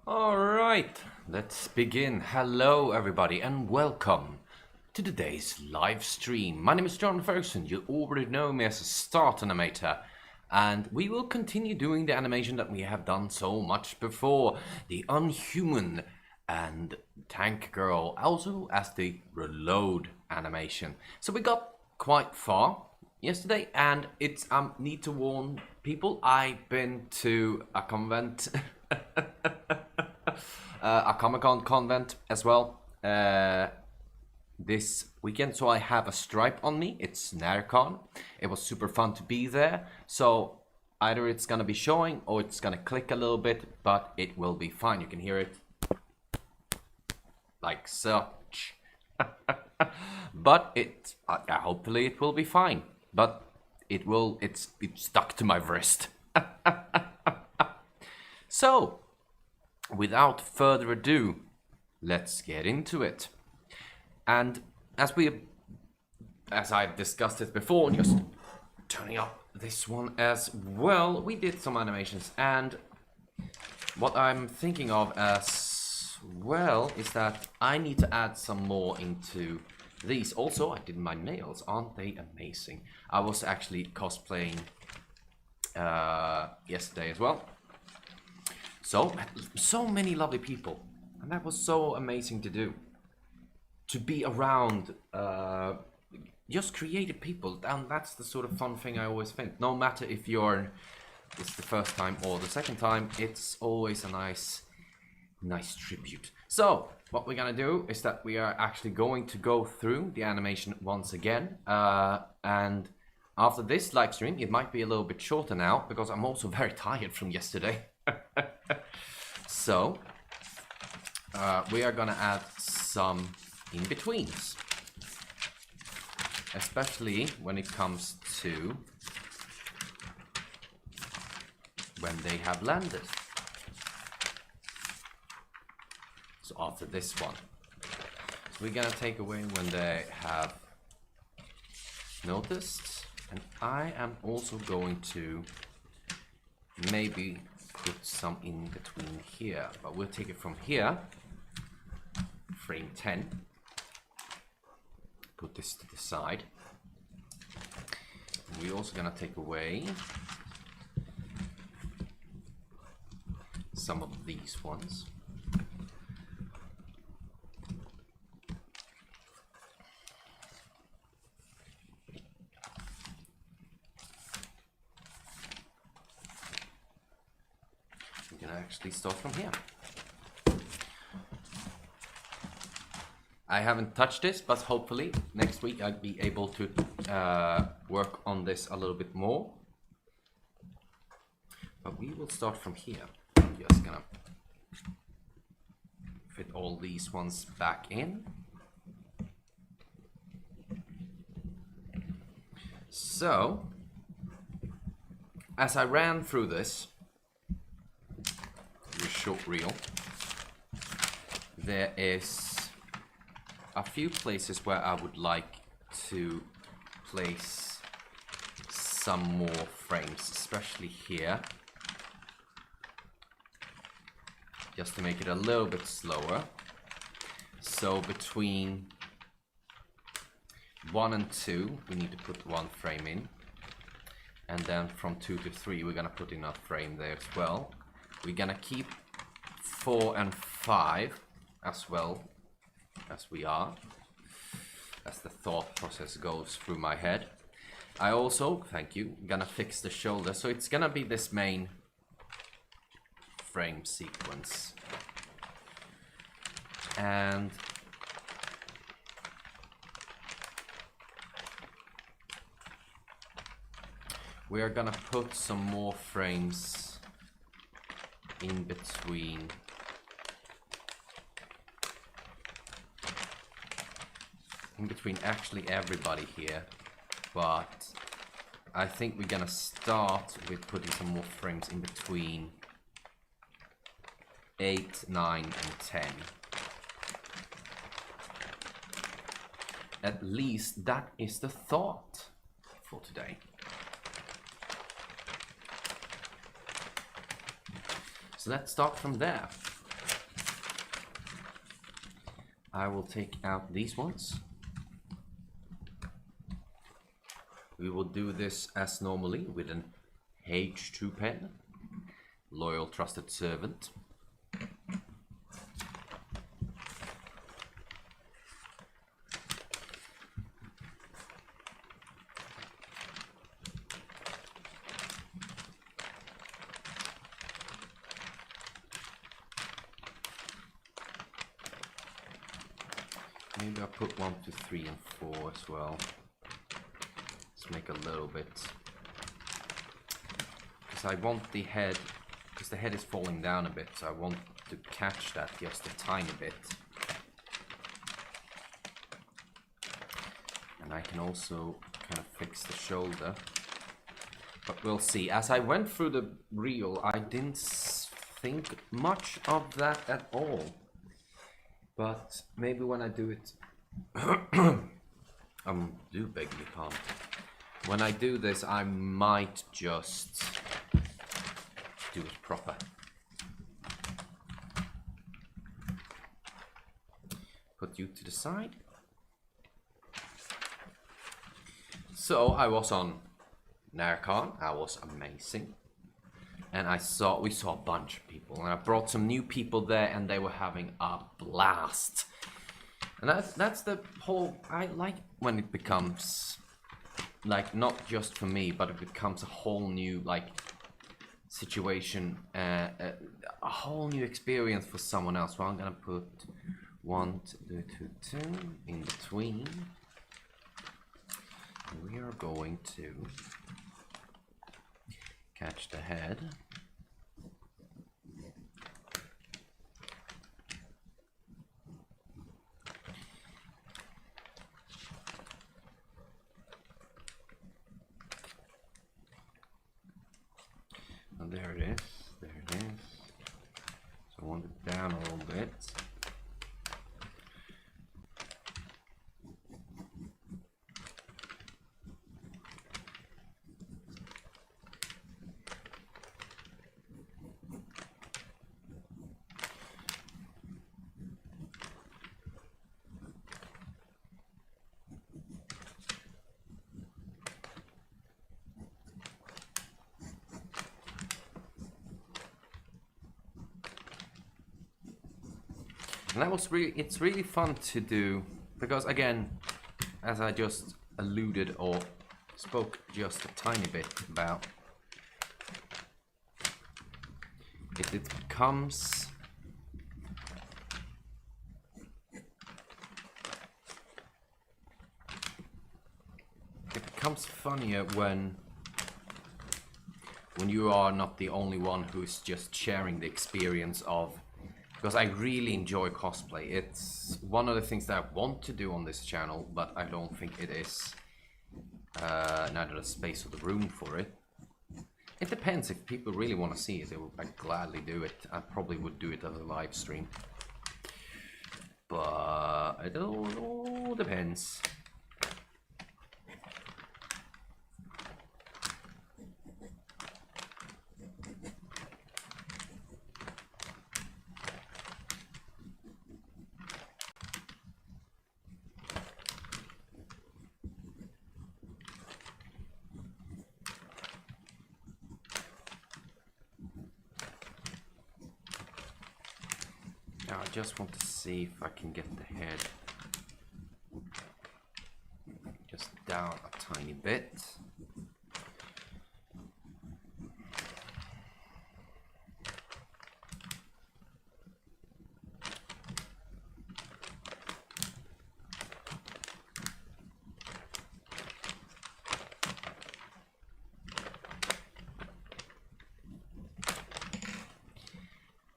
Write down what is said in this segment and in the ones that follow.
Alright, let's begin. Hello everybody and welcome to today's live stream. My name is John Ferguson, you already know me as a start animator. And we will continue doing the animation that we have done so much before. The Unhuman and Tank Girl, also as the Reload animation. So we got quite far yesterday, and it's need to warn people, I've been to a convent, a Comic-Con convent as well this weekend, so I have a stripe on me. It's NARCon. It was super fun to be there, so either it's gonna be showing or it's gonna click a little bit, but it will be fine. You can hear it like such. But it hopefully it will be fine, but it's stuck to my wrist. So without further ado, let's get into it. And as I've discussed it before, just turning up this one as well, we did some animations, and what I'm thinking of as well is that I need to add some more into these. Also, I did my nails. Aren't they amazing? I was actually cosplaying yesterday as well. So many lovely people, and that was so amazing to do. To be around just creative people, and that's the sort of fun thing I always think. No matter if it's the first time or the second time, it's always a nice tribute. So what we're gonna do is that we are actually going to go through the animation once again, and after this live stream, it might be a little bit shorter now because I'm also very tired from yesterday. So we are gonna add some in-betweens, especially when it comes to when they have landed. So after this one, so we're gonna take away when they have noticed, and I am also going to maybe put some in between here, but we'll take it from here, frame 10, put this to the side. And we're also gonna take away some of these ones. We're gonna actually start from here. I haven't touched this, but hopefully next week I'll be able to work on this a little bit more. But we will start from here. I'm just gonna fit all these ones back in. So, as I ran through this short reel, there is a few places where I would like to place some more frames, especially here, just to make it a little bit slower. So between 1 and 2 we need to put 1 frame in, and then from 2 to 3 we're gonna put in a frame there as well. We're gonna keep 4 and 5 as well as we are, as the thought process goes through my head. I also, thank you, gonna fix the shoulder, so it's gonna be this main frame sequence. And we are gonna put some more frames in between actually everybody here, but I think we're gonna start with putting some more frames in between 8, 9 and 10. At least that is the thought for today. So let's start from there. I will take out these ones. We will do this as normally with an H2 pen, loyal trusted servant. Maybe I'll put 1, 2, 3, and 4 as well. Let's make a little bit. Because I want the head, because the head is falling down a bit, so I want to catch that just a tiny bit. And I can also kind of fix the shoulder. But we'll see. As I went through the reel, I didn't think much of that at all. But maybe when I do it, do beg your pardon. When I do this, I might just do it proper. Put you to the side. So I was on Narcon. I was amazing. And we saw a bunch of people, and I brought some new people there, and they were having a blast. And that's the whole. I like when it becomes like not just for me, but it becomes a whole new like situation, a whole new experience for someone else. So I'm gonna put 1, 2, 2, 2 in between. And we are going to catch the head. And there it is, there it is. So I want it down a little bit. And that was it's really fun to do, because again, as I just alluded or spoke just a tiny bit about, it becomes funnier when you are not the only one who's just sharing the experience of. Because I really enjoy cosplay. It's one of the things that I want to do on this channel, but I don't think it is neither the space or the room for it. It depends. If people really want to see it, I'd gladly do it. I probably would do it as a live stream. But it all depends. I just want to see if I can get the head just down a tiny bit.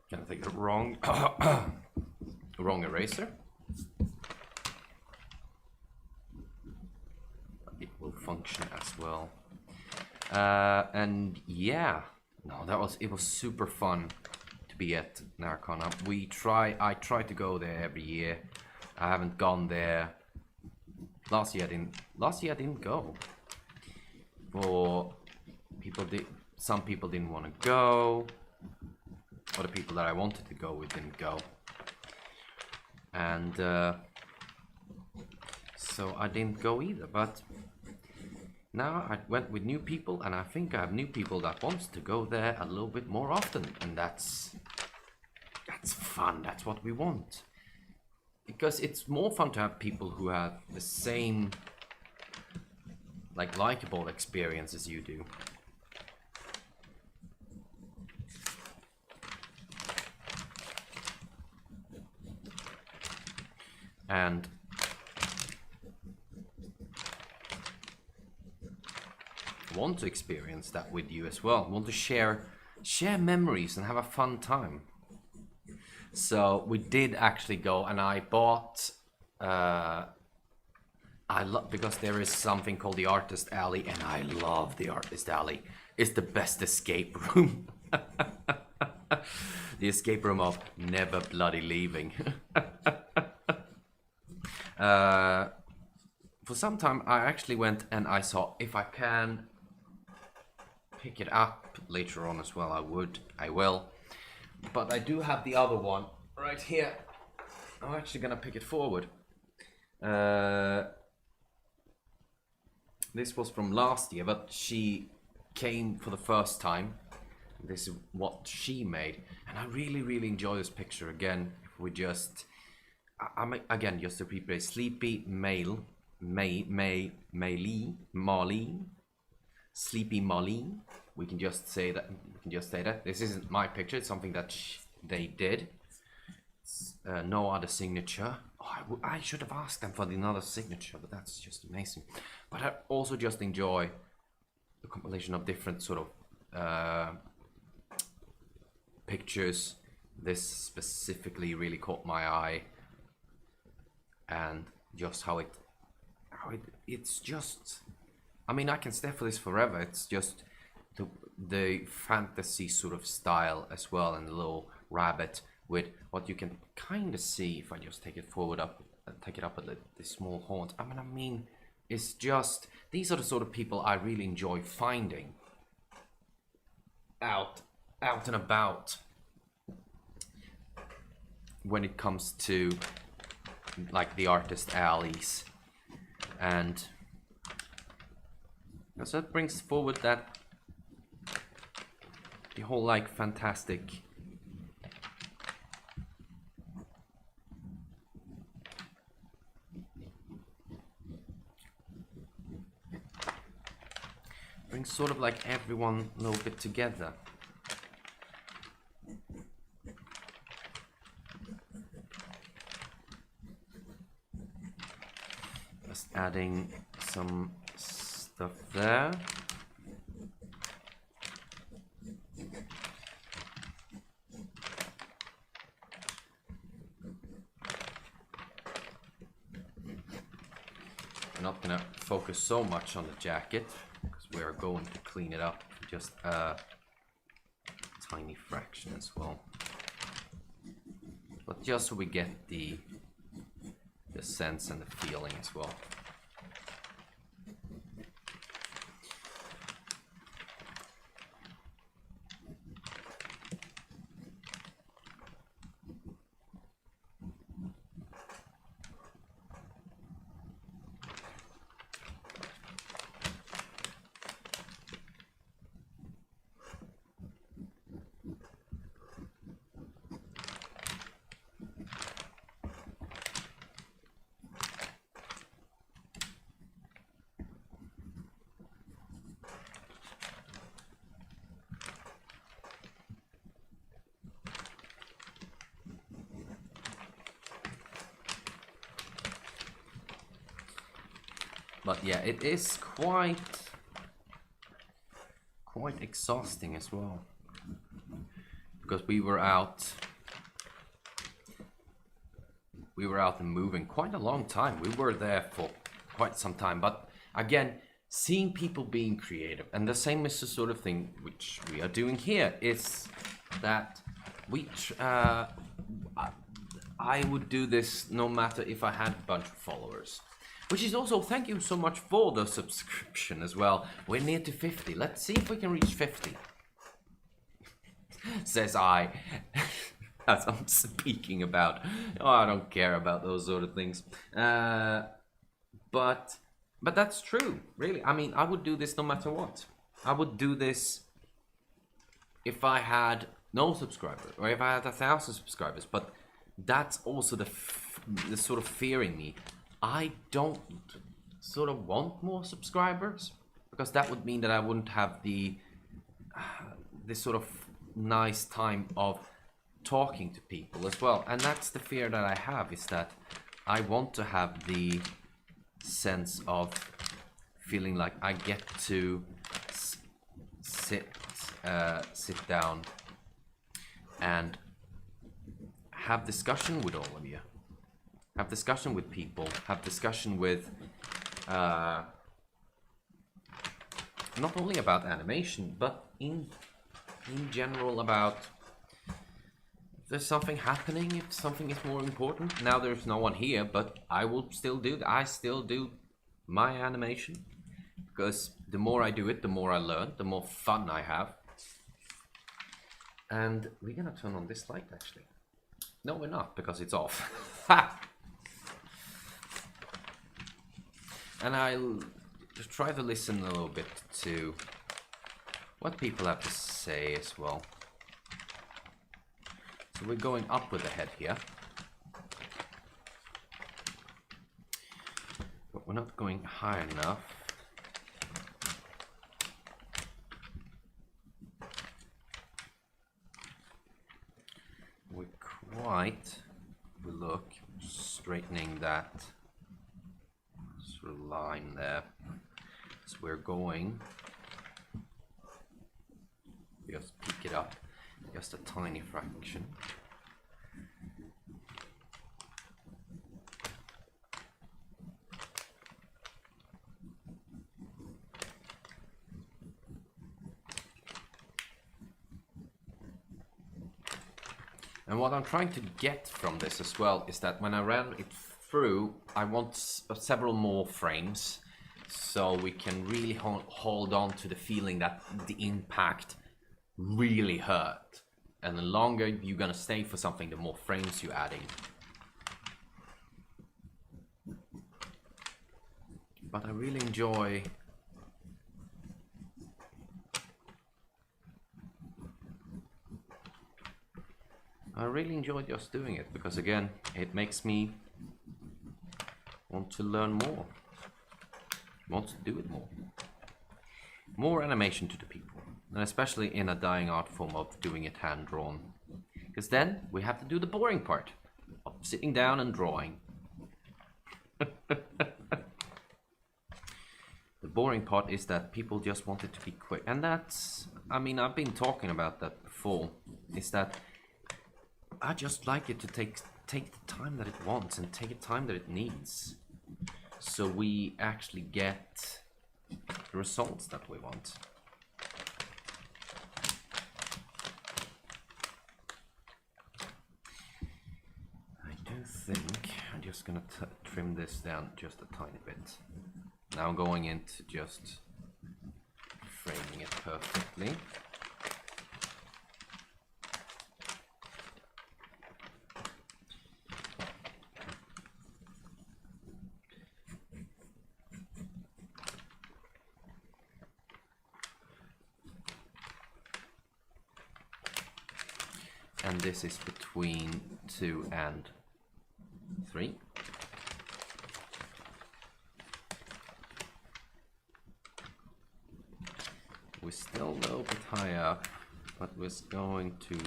Gonna take the wrong wrong eraser. It will function as well. And yeah, no, it was super fun to be at Narcon. I try to go there every year. I haven't gone there. Last year I didn't go. Some people didn't want to go. Or the people that I wanted to go with didn't go. and so I didn't go either. But now I went with new people, and I think I have new people that wants to go there a little bit more often, and that's fun. That's what we want, because it's more fun to have people who have the same likable experience as you do. And want to experience that with you as well. Want to share memories and have a fun time. So we did actually go, and I bought because there is something called the Artist Alley, and I love the Artist Alley. It's the best escape room. The escape room of never bloody leaving. For some time I actually went and I saw if I can pick it up later on as well. I will, but I do have the other one right here. I'm actually gonna pick it forward. This was from last year, but she came for the first time. This is what she made, and I really enjoy this picture. Again, if we just again, just to replay, Sleepy Marlene, Sleepy Marlene. We can just say that. This isn't my picture. It's something that they did. No other signature. Oh, I should have asked them for another signature, but that's just amazing. But I also just enjoy the compilation of different sort of pictures. This specifically really caught my eye. And just it's just, I mean, I can stay for this forever. It's just the fantasy sort of style as well, and the little rabbit with what you can kind of see if I just take it up a little, the small horns. I mean, it's just, these are the sort of people I really enjoy finding out and about when it comes to the artist alleys. And so that brings forward that the whole fantastic brings sort of everyone a little bit together. Just adding some stuff there. I'm not gonna focus so much on the jacket because we are going to clean it up just a tiny fraction as well, but just so we get the sense and the feeling as well. But yeah, it is quite exhausting as well, because we were out and moving quite a long time. We were there for quite some time, but again, seeing people being creative, and the same is the sort of thing which we are doing here, is that I would do this no matter if I had a bunch of followers. Which is also, thank you so much for the subscription as well. We're near to 50. Let's see if we can reach 50. Says I. as I'm speaking about. Oh, I don't care about those sort of things. But that's true, really. I mean, I would do this no matter what. I would do this if I had no subscribers, or if I had 1,000 subscribers. But that's also the sort of fear in me. I don't sort of want more subscribers, because that would mean that I wouldn't have this sort of nice time of talking to people as well. And that's the fear that I have, is that I want to have the sense of feeling like I get to sit down and have discussion with all of you, have discussion with people, have discussion with not only about animation, but in general about if there's something happening, if something is more important. Now there's no one here, but I will still do I still do my animation, because the more I do it, the more I learn, the more fun I have. And we're gonna turn on this light, actually. No, we're not, because it's off. And I'll just try to listen a little bit to what people have to say as well. So we're going up with the head here, but we're not going high enough. We're quite, we look, straightening that sort of line there. So we're going, just pick it up just a tiny fraction. And what I'm trying to get from this as well is that when I ran it through, I want several more frames, so we can really hold on to the feeling that the impact really hurt. And the longer you're gonna stay for something, the more frames you're adding. But I really enjoy just doing it, because again, it makes me want to learn more, want to do it more. More animation to the people, and especially in a dying art form of doing it hand-drawn. Because then we have to do the boring part of sitting down and drawing. The boring part is that people just want it to be quick. And that's, I mean, I've been talking about that before, is that I just like it to take the time that it wants and take the time that it needs, so we actually get the results that we want. I do think I'm just gonna trim this down just a tiny bit. Now I'm going into just framing it perfectly. And this is between 2 and 3. We're still a little bit high up, but we're going to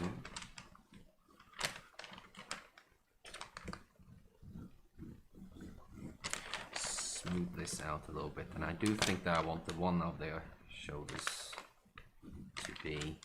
smooth this out a little bit. And I do think that I want the one of their shoulders to be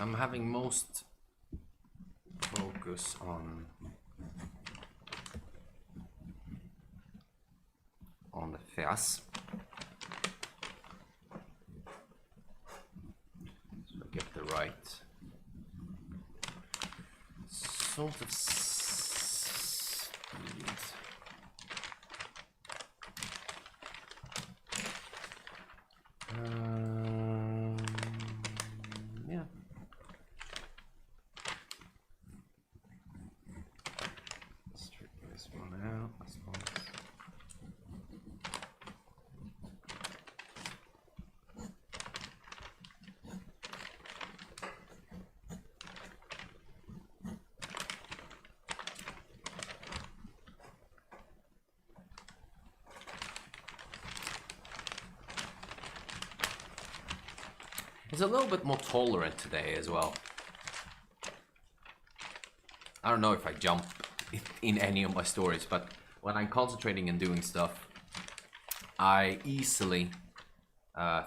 I'm having most focus on the face. So I get the right sort of speed. Yeah. Let's check this one out as well. It's a little bit more tolerant today as well. I don't know if I jump in any of my stories, but when I'm concentrating and doing stuff, I easily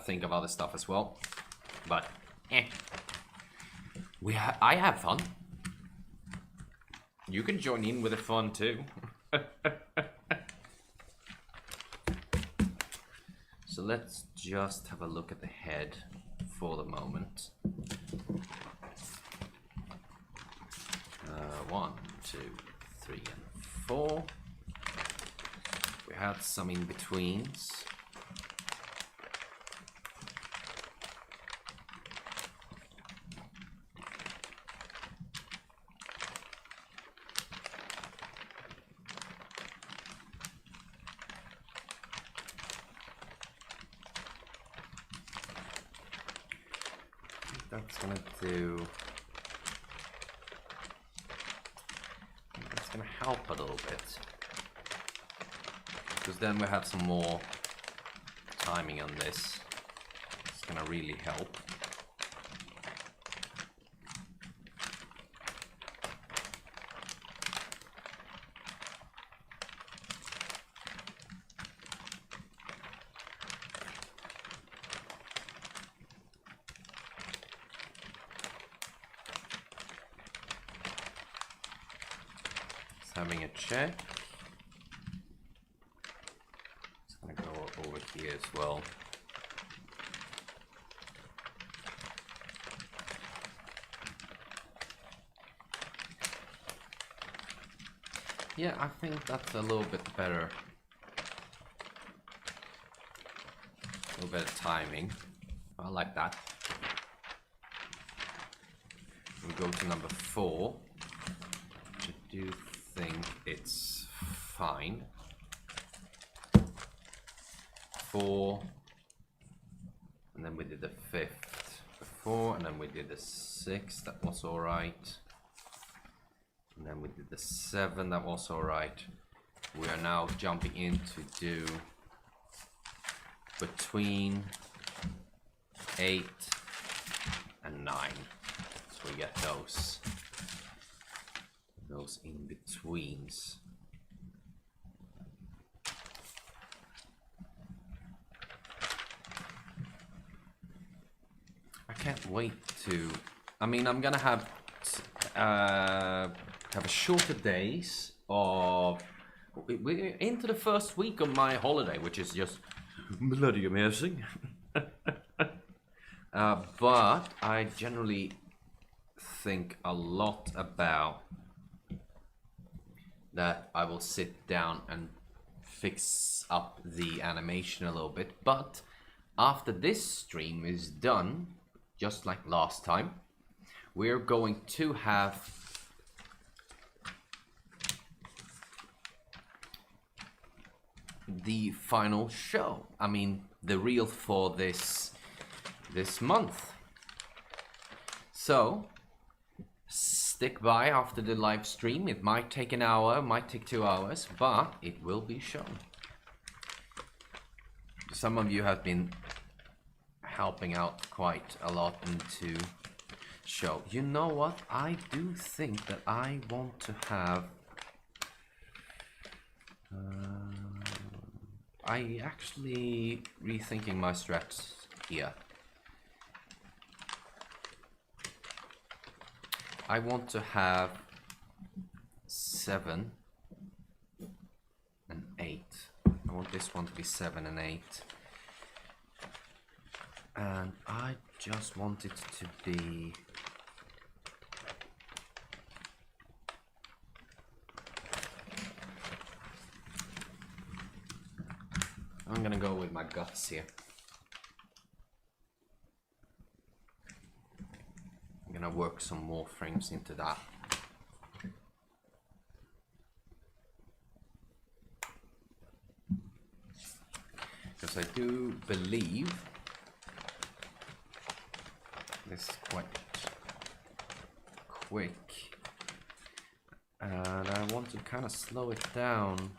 think of other stuff as well. But I have fun. You can join in with the fun too. So let's just have a look at the head for the moment. 1, 2, 3, and 4. We had some in betweens. That's gonna do. That's gonna help a little bit, because then we have some more timing on this. It's gonna really help. Having a check. It's gonna go over here as well. Yeah, I think that's a little bit better. A little better timing. I like that. We go to number 4. I do think it's fine. 4, and then we did the 5th before, and then we did the 6th. That was all right. And then we did the 7. That was all right. We are now jumping in to do between 8 and 9. So we get those in betweens. I can't wait to. I mean, I'm gonna have a shorter days of. We're into the first week of my holiday, which is just bloody amazing. But I generally think a lot about that. I will sit down and fix up the animation a little bit, but after this stream is done, just like last time, we're going to have the final show. I mean, the reel for this month. So stick by after the live stream. It might take an hour, might take 2 hours, but it will be shown. Some of you have been helping out quite a lot into show. You know what? I do think that I want to have. I actually rethinking my strats here. I want to have 7 and 8. I want this one to be 7 and 8. And I just want it to be... I'm gonna go with my guts here. I'm gonna work some more frames into that. Because I do believe this is quite quick. And I want to kind of slow it down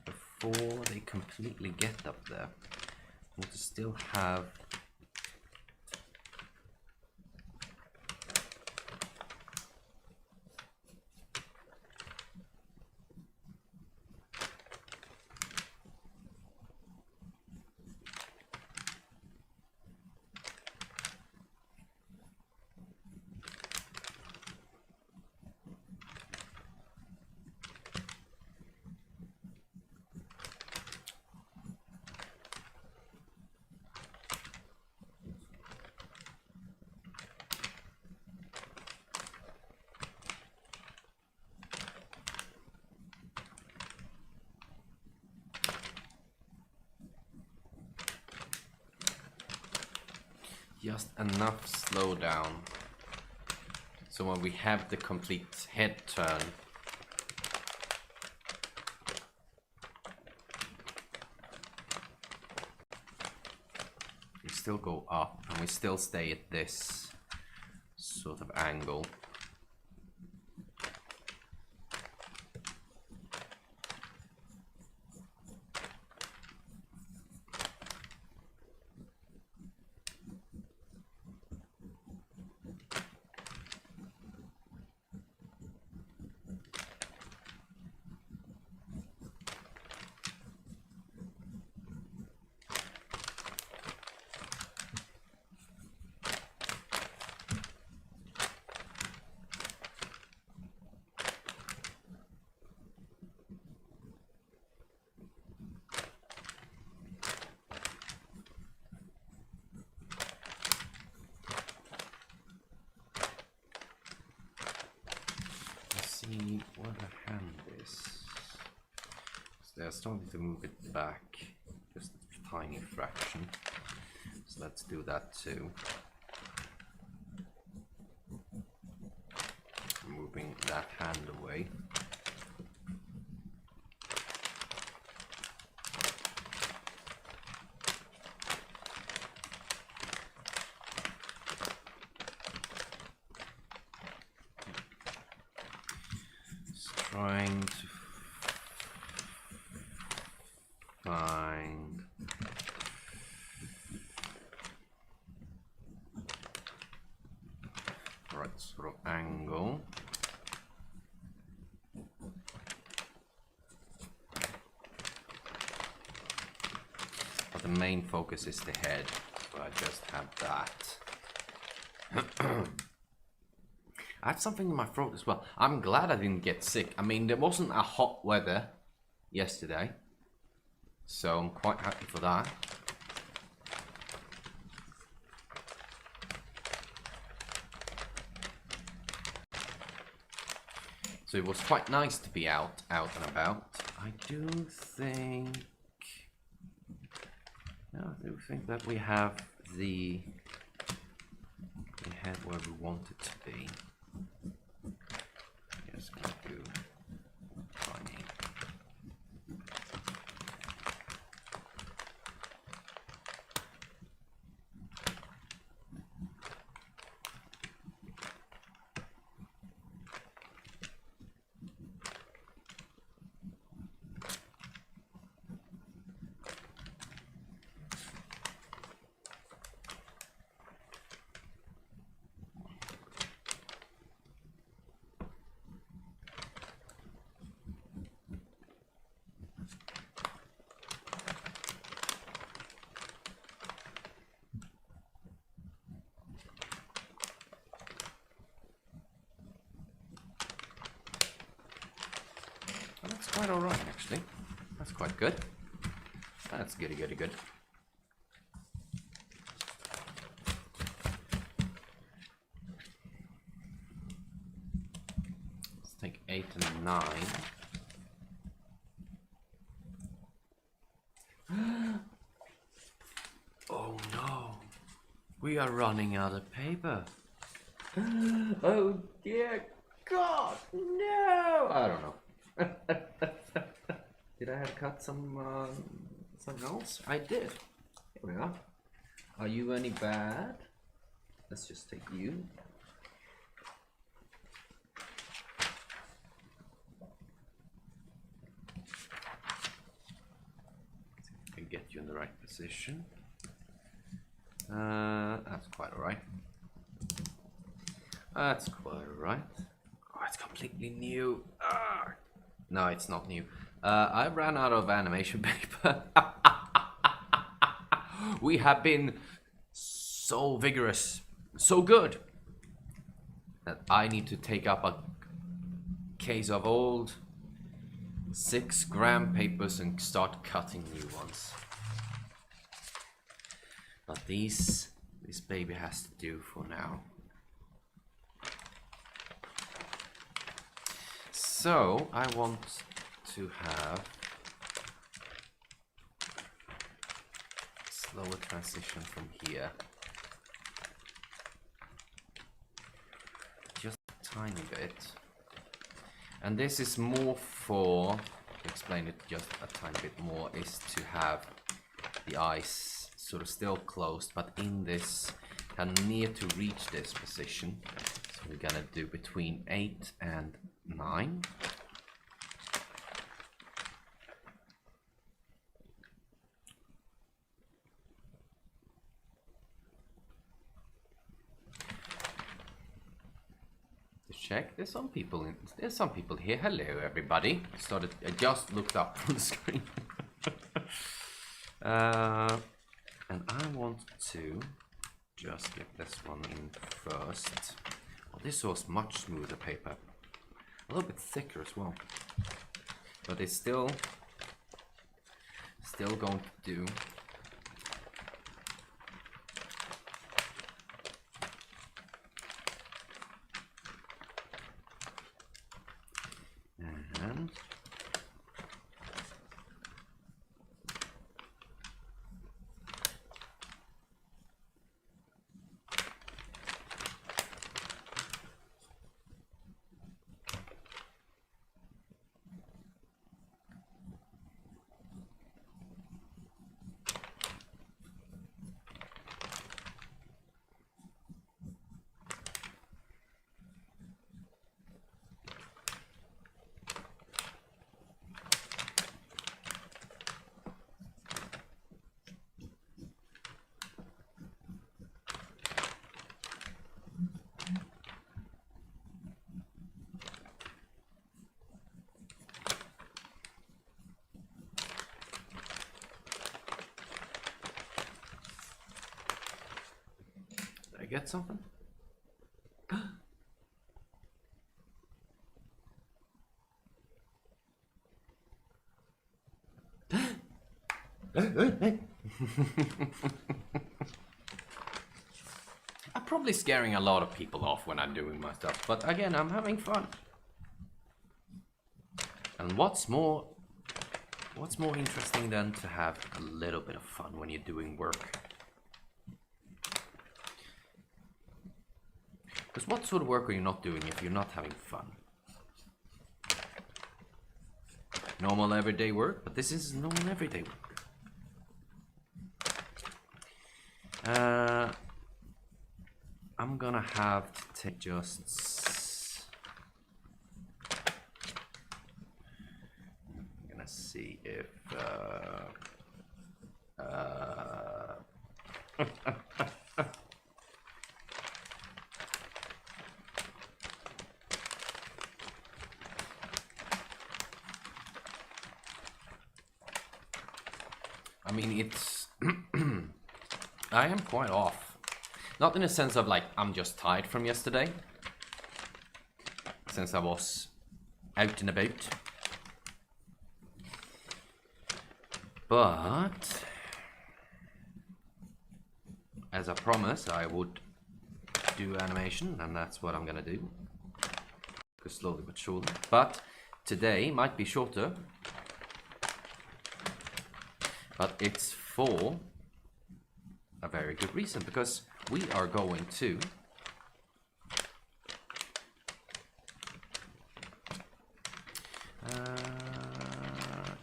before they completely get up there. I want to still have just enough slowdown so when we have the complete head turn, we still go up and we still stay at this sort of angle. What the hand is. So they're starting to move it back just a tiny fraction. So let's do that too. Moving that hand away. Trying to find the right sort of angle. But the main focus is the head, so I just have that. I have something in my throat as well. I'm glad I didn't get sick. I mean, there wasn't a hot weather yesterday, so I'm quite happy for that. So it was quite nice to be out and about. I do think that we have the head where we want it to be. Just gonna do tiny. quite good. That's goody, goody, good. Let's take 8 and 9. Oh no, we are running out of paper. Oh dear God, no! I don't know. Did I have cut something else? I did. Here we are. Are you any bad? Let's just take you. Can get you in the right position. That's quite alright. That's quite alright. Oh, it's completely new. No, it's not new. I ran out of animation paper. We have been so vigorous, so good, that I need to take up a case of old 6-gram papers and start cutting new ones. But this baby has to do for now. So I want to have a slower transition from here. Just a tiny bit. And this is more for, to explain it just a tiny bit more, is to have the eyes sort of still closed, but in this, kind of near to reach this position. So we're gonna do between 8 and 9. To check, there's some people here. Hello, everybody. I just looked up from the screen. And I want to just get this one in first. Well, this was much smoother paper. A little bit thicker as well. But it's still going to do. And get something? I'm probably scaring a lot of people off when I'm doing my stuff, but again, I'm having fun. And what's more interesting than to have a little bit of fun when you're doing work? Because what sort of work are you not doing if you're not having fun? Normal everyday work, but this is normal everyday work. I'm gonna have to take just. I'm gonna see if. I mean, it's. I am quite off. Not in a sense of like, I'm just tired from yesterday. Since I was out and about. But as I promised, I would do animation, and that's what I'm gonna do. Go slowly but surely. But today might be shorter, but it's for a very good reason, because we are going to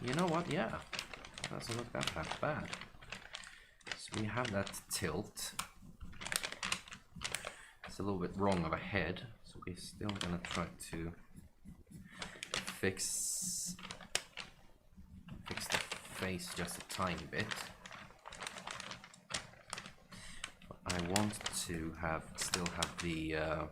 you know what, yeah, it doesn't look that bad. So we have that tilt. It's a little bit wrong of a head, so we're still gonna try to fix the face just a tiny bit. But I want to still have the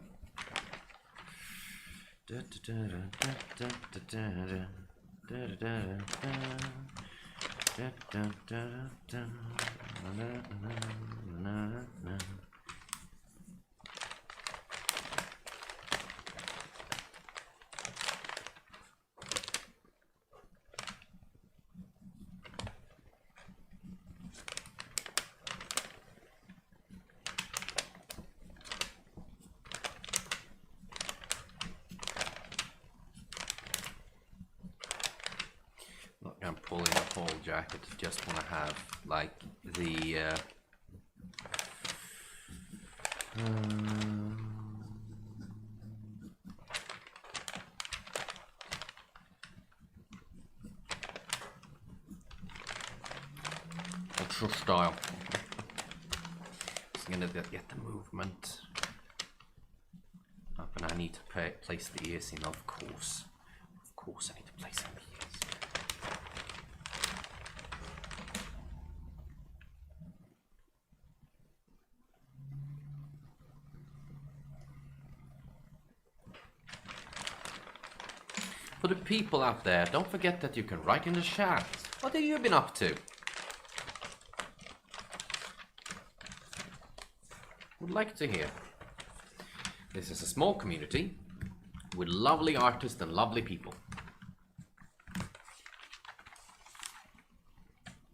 I'm pulling the whole jacket, just want to have like the ultra style. Just gonna get the movement up, and I need to place the ears in, of course. Of course I need to place in the ears. For the people out there, don't forget that you can write in the chat. What have you been up to? Would like to hear. This is a small community with lovely artists and lovely people.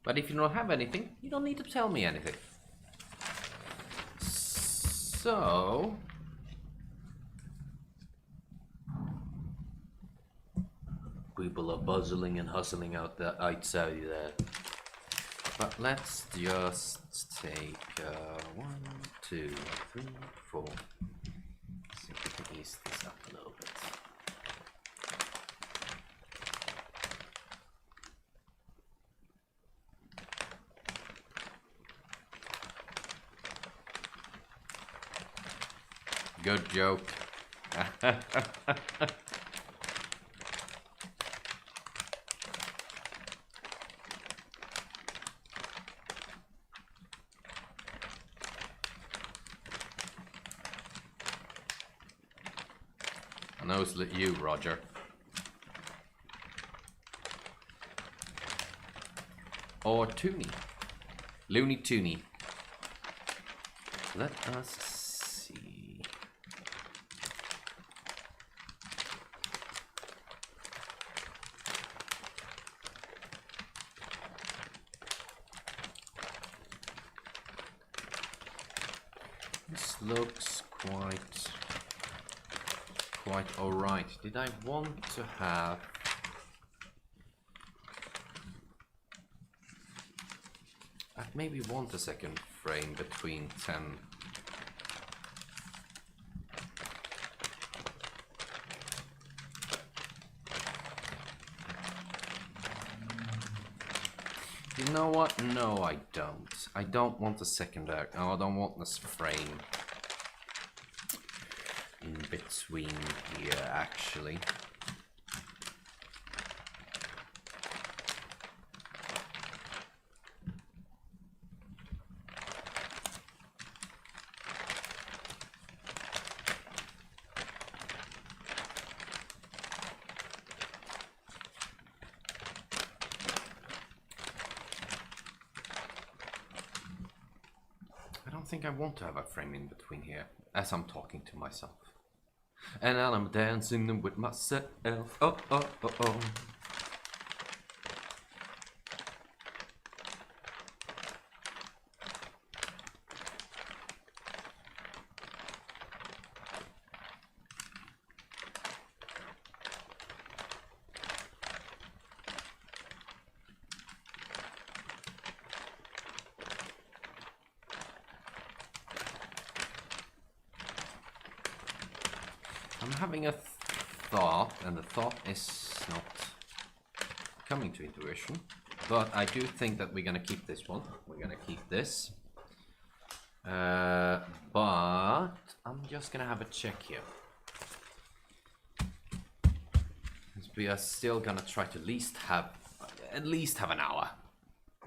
But if you don't have anything, you don't need to tell me anything. So people are buzzing and hustling outside there. But let's just take 1, 2, 3, 4. See if we can ease this up a little bit. Good joke. I know it's you, Roger. Or Toony. Looney Toony. Let us see. This looks quite alright. Did I want to have I maybe want a second frame between 10. You know what? No, I don't. I don't want a secondary. No, I don't want this frame in between here, actually. I think I want to have a frame in between here as I'm talking to myself. And now I'm dancing with myself. Oh, oh, oh, oh. having a thought, and the thought is not coming to intuition, but I do think that we're gonna keep this one. We're gonna keep this. But I'm just gonna have a check here. We are still gonna try to at least have an hour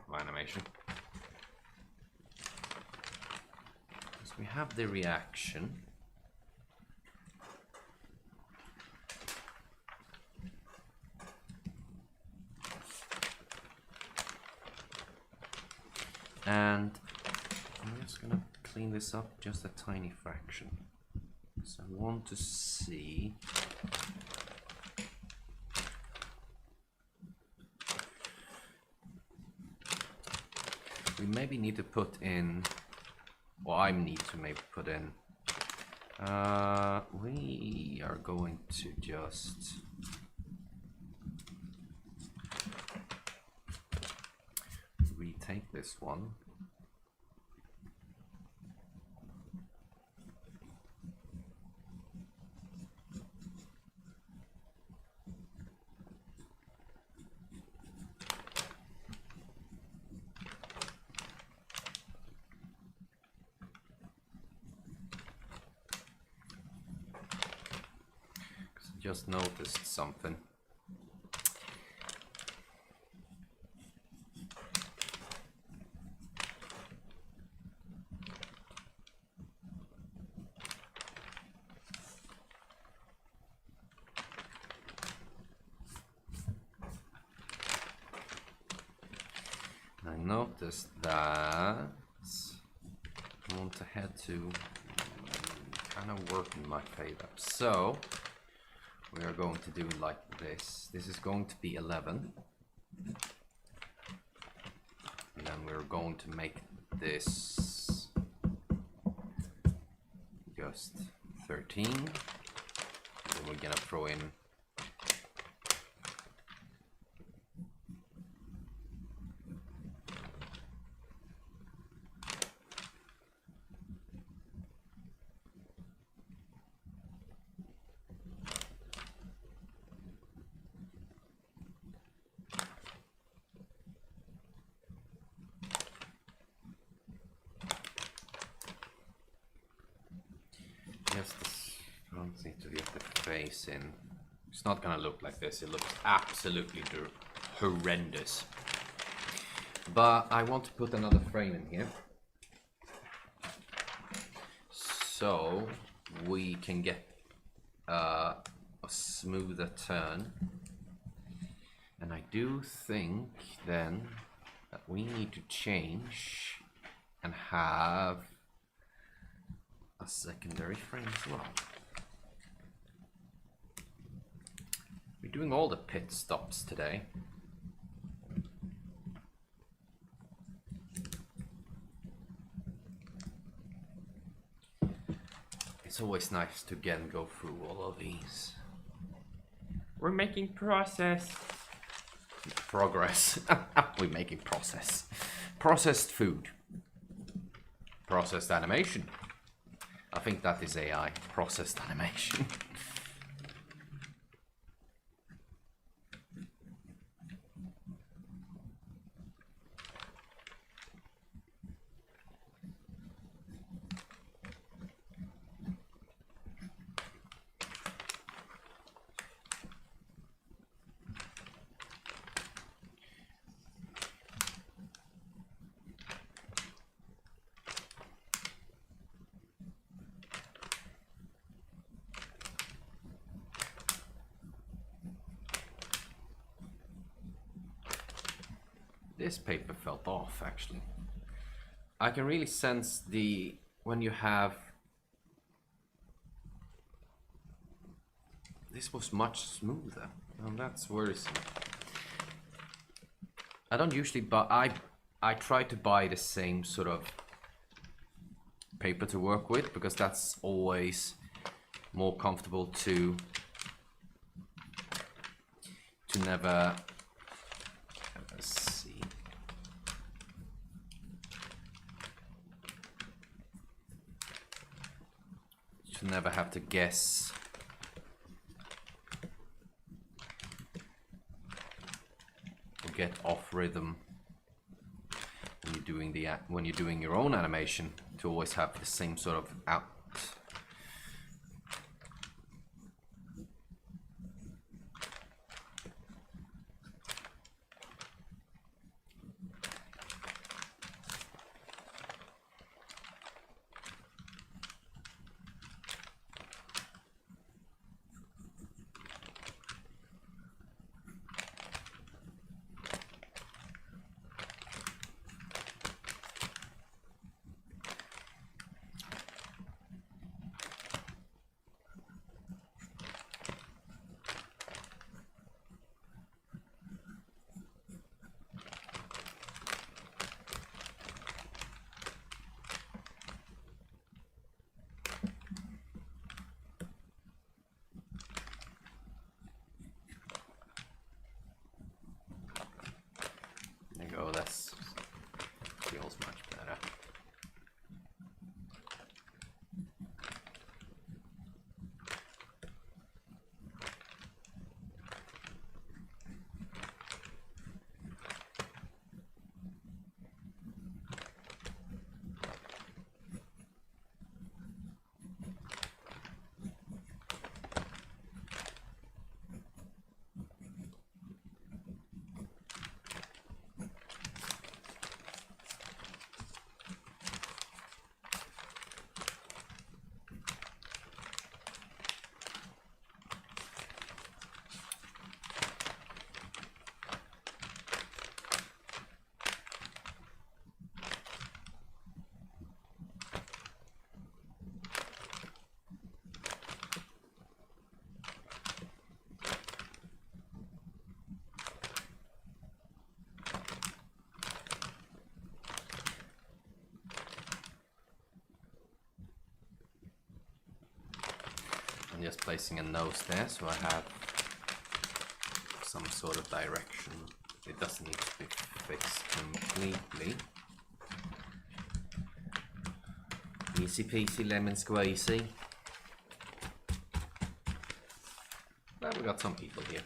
of animation. Because we have the reaction. And I'm just gonna clean this up just a tiny fraction. So I want to see. We maybe need to put in, or I need to maybe put in. We are going to just retake this one. Just noticed something. I noticed that I want to head to kind of work in my favor. So we are going to do it like this. This is going to be 11. And then we're going to make this just 13. Then we're gonna throw in to get the face in. It's not gonna look like this. It looks absolutely horrendous. But I want to put another frame in here, so we can get a smoother turn. And I do think then that we need to change and have a secondary frame as well. We're doing all the pit stops today. It's always nice to again go through all of these. We're making progress. We're making process. Processed food. Processed animation. I think that is AI. Processed animation. This paper felt off, actually. I can really sense when you have... This was much smoother, and that's worrisome. I don't usually buy... I try to buy the same sort of paper to work with, because that's always more comfortable to never... never have to guess get off rhythm when you're doing your own animation, to always have the same sort of out. There you go, that feels much better. I'm just placing a nose there so I have some sort of direction. It doesn't need to be fixed completely. Easy peasy lemon squeezy. Well, we got some people here.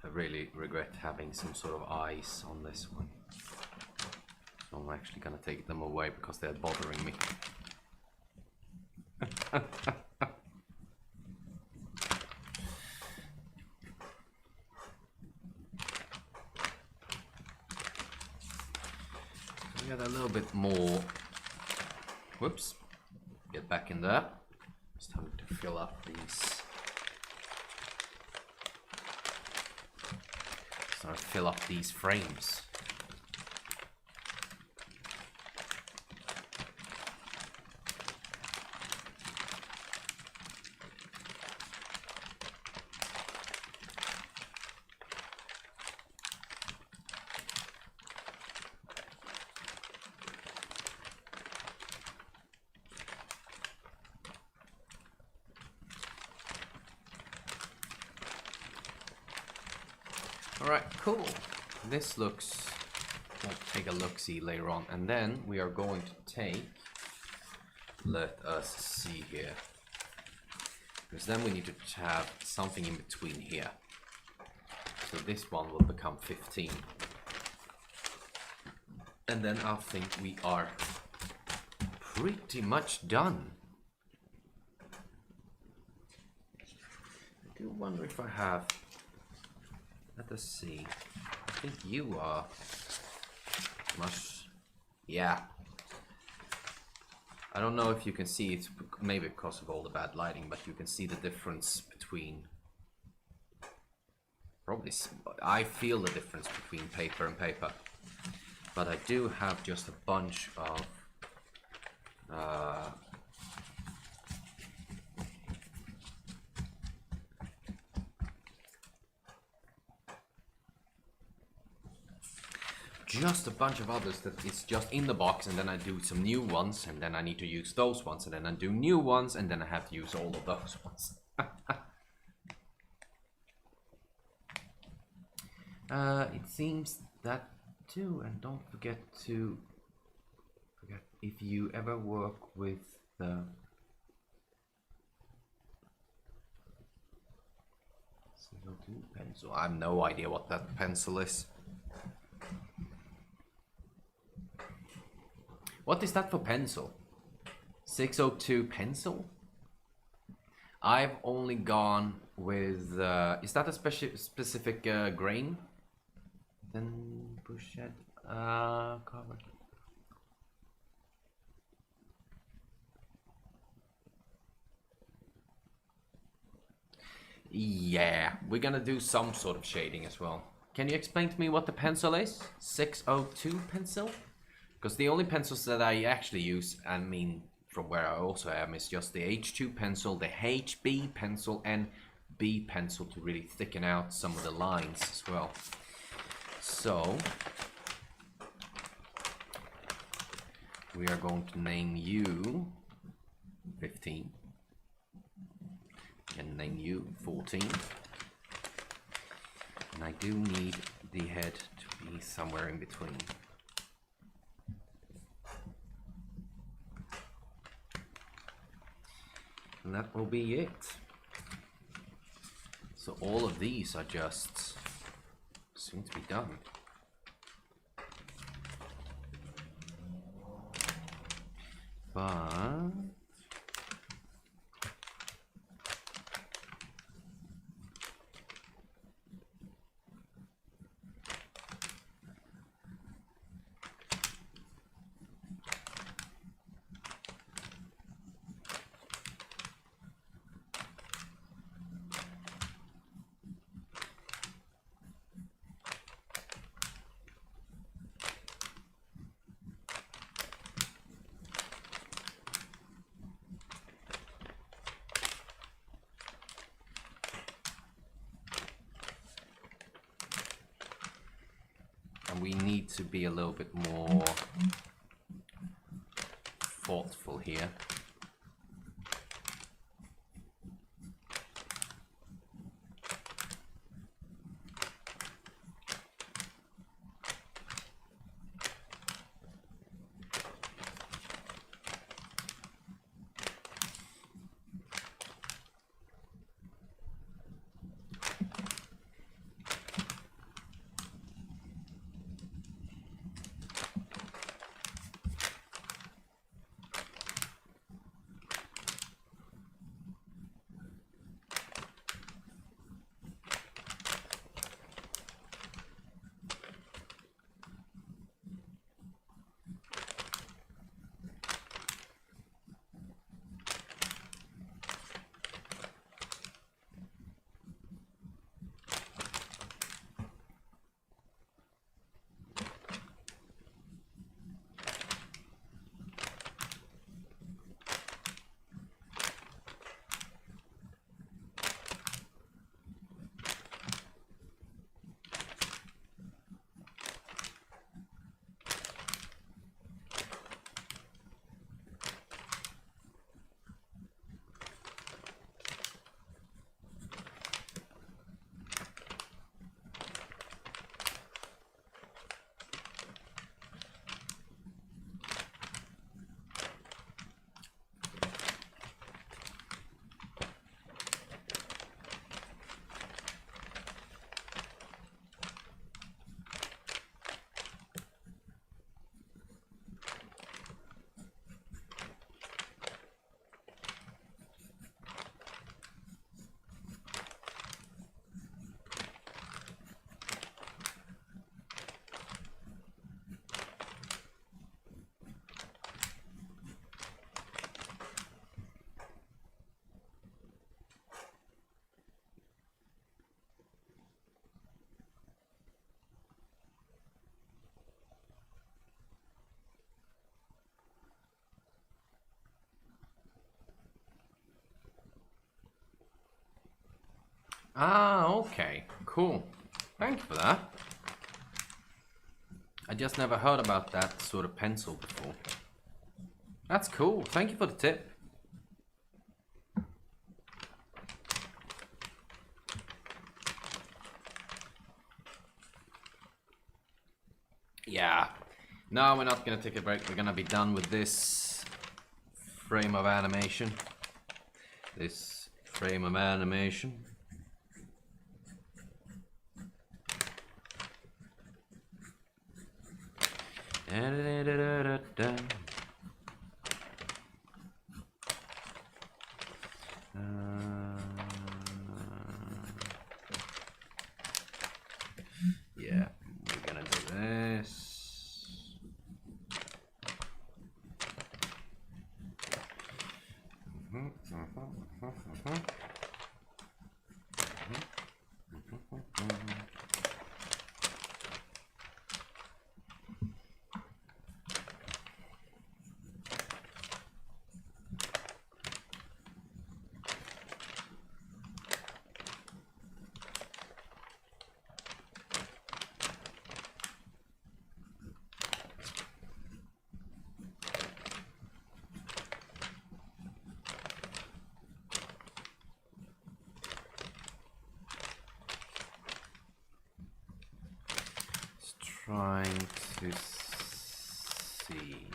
I really regret having some sort of eyes on this one. So I'm actually gonna take them away because they're bothering me. We got a little bit more. Whoops. Get back in there. It's time to fill up these. Start to fill up these frames. Alright, cool. This looks, we'll take a look-see later on, and then we are going to take, let us see here, because then we need to have something in between here. So this one will become 15. And then I think we are pretty much done. I do wonder if I have, let us see, I think you are much, yeah. I don't know if you can see, it's maybe because of all the bad lighting, but you can see the difference between, probably, I feel the difference between paper and paper. But I do have just a bunch of others that is just in the box, and then I do some new ones, and then I need to use those ones, and then I do new ones, and then I have to use all of those ones. It seems that too, and don't forget if you ever work with the 602 pencil. I have no idea what that pencil is. What is that for pencil? 602 pencil? I've only gone with, is that a specific grain? Then push it, cover. Yeah, we're gonna do some sort of shading as well. Can you explain to me what the pencil is? 602 pencil? Because the only pencils that I actually use, I mean, from where I also am, is just the H2 pencil, the HB pencil, and B pencil to really thicken out some of the lines as well. So, we are going to name you 15. And name you 14. And I do need the head to be somewhere in between. And that will be it. So all of these are just soon to be done. But and we need to be a little bit more thoughtful here. Ah, okay, cool. Thank you for that. I just never heard about that sort of pencil before. That's cool. Thank you for the tip. Yeah. No, we're not gonna take a break. We're gonna be done with this frame of animation. This frame of animation. Yeah, we're gonna do this. Trying to see.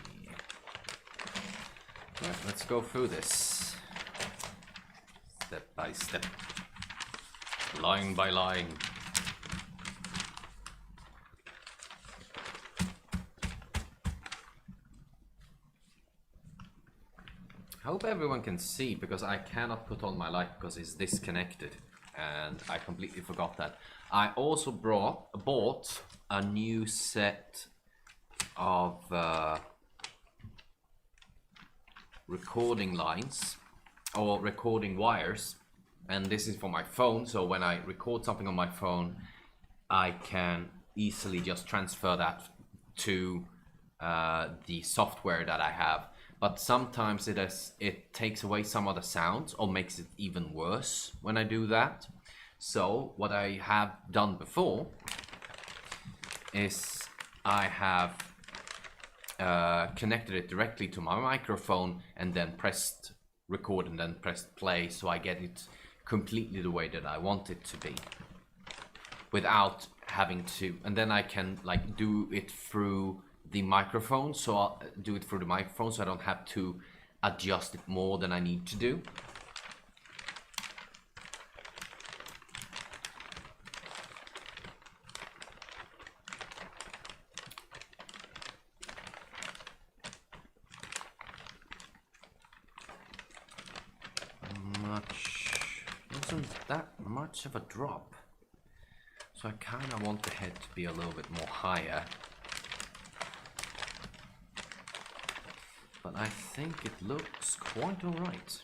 Right, let's go through this step by step, line by line. I hope everyone can see, because I cannot put on my light because it's disconnected, and I completely forgot that. I also bought a new set of recording lines or recording wires, and this is for my phone, so when I record something on my phone I can easily just transfer that to the software that I have. But sometimes it takes away some of the sounds or makes it even worse when I do that. So what I have done before is I have connected it directly to my microphone and then pressed record and then pressed play, so I get it completely the way that I want it to be without having to, and then I can like do it through the microphone, so I'll do it through the microphone so I don't have to adjust it more than I need to do. Wasn't that much of a drop, so I kind of want the head to be a little bit more higher, but I think it looks quite alright.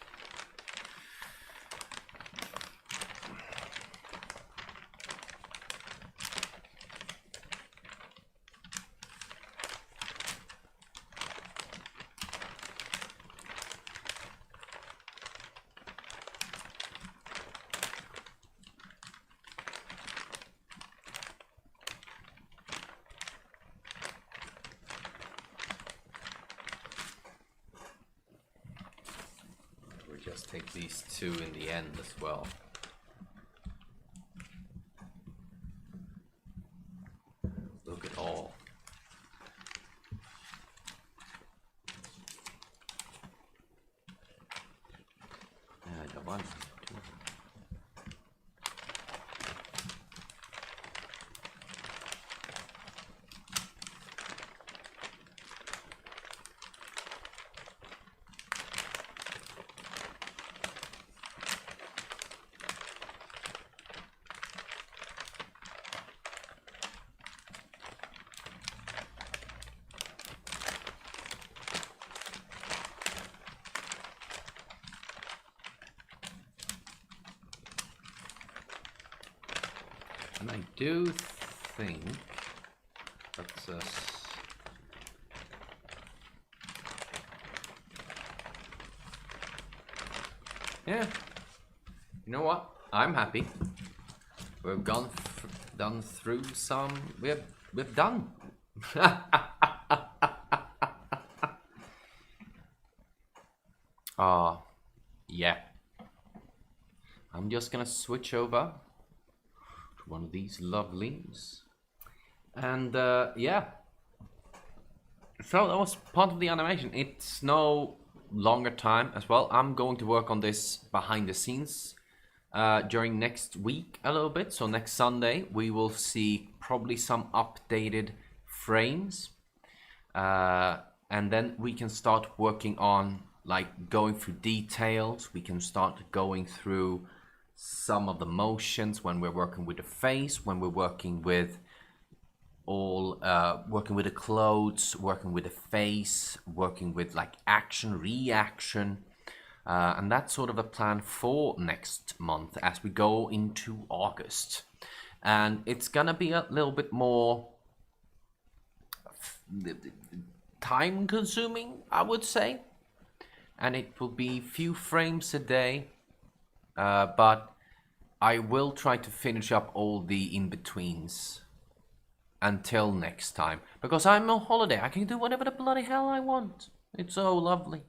Just take these two in the end as well. Look at all. The one, two. And I do think that's yeah. You know what? I'm happy. We've done through some. We've done. Yeah. I'm just gonna switch over one of these lovelies, and yeah, so that was part of the animation. It's no longer time as well. I'm going to work on this behind the scenes during next week a little bit. So next Sunday we will see probably some updated frames, and then we can start working on like going through details. We can start going through some of the motions when we're working with the face, when we're working with working with the clothes, working with the face, working with like action, reaction. And that's sort of a plan for next month as we go into August. And it's gonna be a little bit more time consuming, I would say. And it will be few frames a day. But I will try to finish up all the in-betweens until next time. Because I'm on holiday. I can do whatever the bloody hell I want. It's so lovely.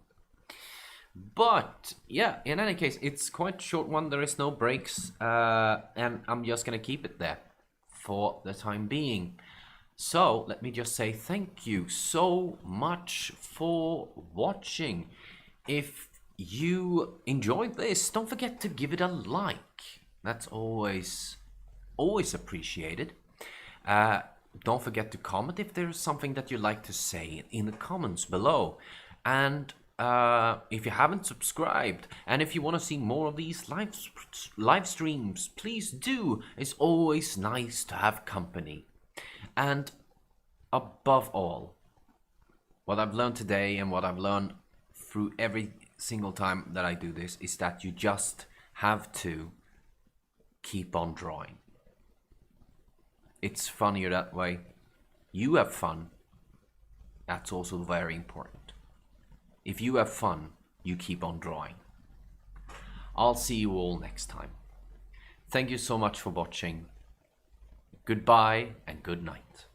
But yeah, in any case, it's quite a short one. There is no breaks, and I'm just gonna keep it there for the time being. So let me just say thank you so much for watching. If you enjoyed this, don't forget to give it a like. That's always appreciated. Don't forget to comment if there's something that you'd like to say in the comments below. And if you haven't subscribed, and if you want to see more of these live streams, please do. It's always nice to have company. And above all, what I've learned today and what I've learned through every single time that I do this is that you just have to keep on drawing. It's funnier that way. You have fun. That's also very important. If you have fun, you keep on drawing. I'll see you all next time. Thank you so much for watching. Goodbye and good night.